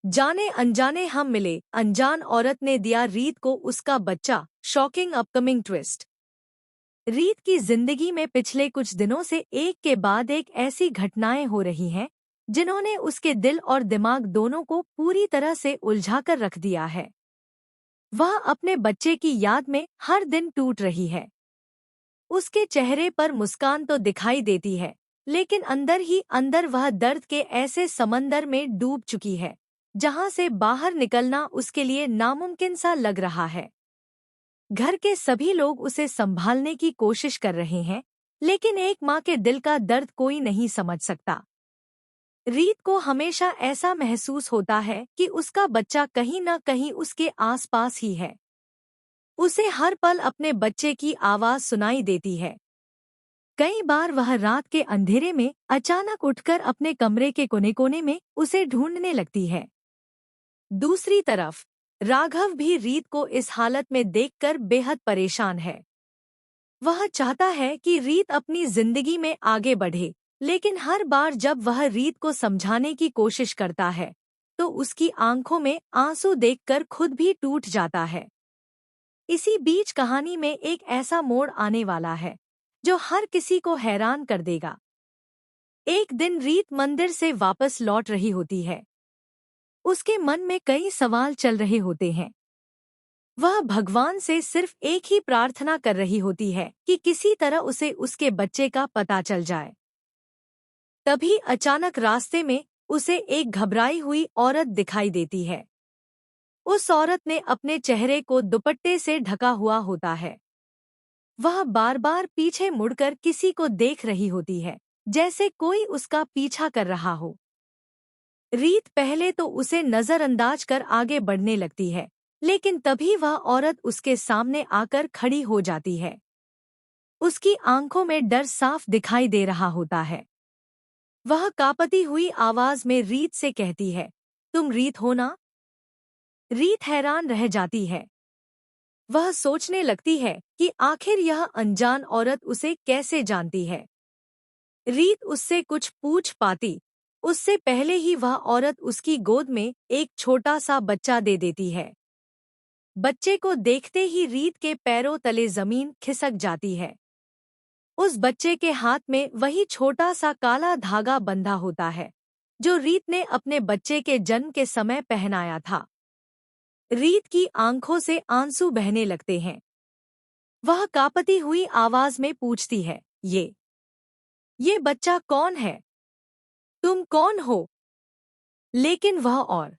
जाने अनजाने हम मिले, अनजान औरत ने दिया रीत को उसका बच्चा। Shocking upcoming twist. रीत की जिंदगी में पिछले कुछ दिनों से एक के बाद एक ऐसी घटनाएं हो रही हैं जिन्होंने उसके दिल और दिमाग दोनों को पूरी तरह से उलझा कर रख दिया है। वह अपने बच्चे की याद में हर दिन टूट रही है। उसके चेहरे पर मुस्कान तो दिखाई देती है, लेकिन अंदर ही अंदर वह दर्द के ऐसे समंदर में डूब चुकी है जहां से बाहर निकलना उसके लिए नामुमकिन सा लग रहा है। घर के सभी लोग उसे संभालने की कोशिश कर रहे हैं, लेकिन एक माँ के दिल का दर्द कोई नहीं समझ सकता। रीत को हमेशा ऐसा महसूस होता है कि उसका बच्चा कहीं न कहीं उसके आसपास ही है। उसे हर पल अपने बच्चे की आवाज सुनाई देती है। कई बार वह रात के अंधेरे में अचानक उठकर अपने कमरे के कोने-कोने में उसे ढूंढने लगती है। दूसरी तरफ राघव भी रीत को इस हालत में देखकर बेहद परेशान है। वह चाहता है कि रीत अपनी जिंदगी में आगे बढ़े, लेकिन हर बार जब वह रीत को समझाने की कोशिश करता है तो उसकी आंखों में आंसू देखकर खुद भी टूट जाता है। इसी बीच कहानी में एक ऐसा मोड़ आने वाला है जो हर किसी को हैरान कर देगा। एक दिन रीत मंदिर से वापस लौट रही होती है। उसके मन में कई सवाल चल रहे होते हैं। वह भगवान से सिर्फ एक ही प्रार्थना कर रही होती है कि किसी तरह उसे उसके बच्चे का पता चल जाए। तभी अचानक रास्ते में उसे एक घबराई हुई औरत दिखाई देती है। उस औरत ने अपने चेहरे को दुपट्टे से ढका हुआ होता है। वह बार बार पीछे मुड़कर किसी को देख रही होती है, जैसे कोई उसका पीछा कर रहा हो। रीत पहले तो उसे नजरअंदाज कर आगे बढ़ने लगती है, लेकिन तभी वह औरत उसके सामने आकर खड़ी हो जाती है। उसकी आंखों में डर साफ दिखाई दे रहा होता है। वह कांपती हुई आवाज में रीत से कहती है, तुम रीत हो ना? रीत हैरान रह जाती है। वह सोचने लगती है कि आखिर यह अनजान औरत उसे कैसे जानती है। रीत उससे कुछ पूछ पाती उससे पहले ही वह औरत उसकी गोद में एक छोटा सा बच्चा दे देती है। बच्चे को देखते ही रीत के पैरों तले जमीन खिसक जाती है। उस बच्चे के हाथ में वही छोटा सा काला धागा बंधा होता है जो रीत ने अपने बच्चे के जन्म के समय पहनाया था। रीत की आंखों से आंसू बहने लगते हैं। वह कांपती हुई आवाज में पूछती है, ये बच्चा कौन है? तुम कौन हो? लेकिन वह और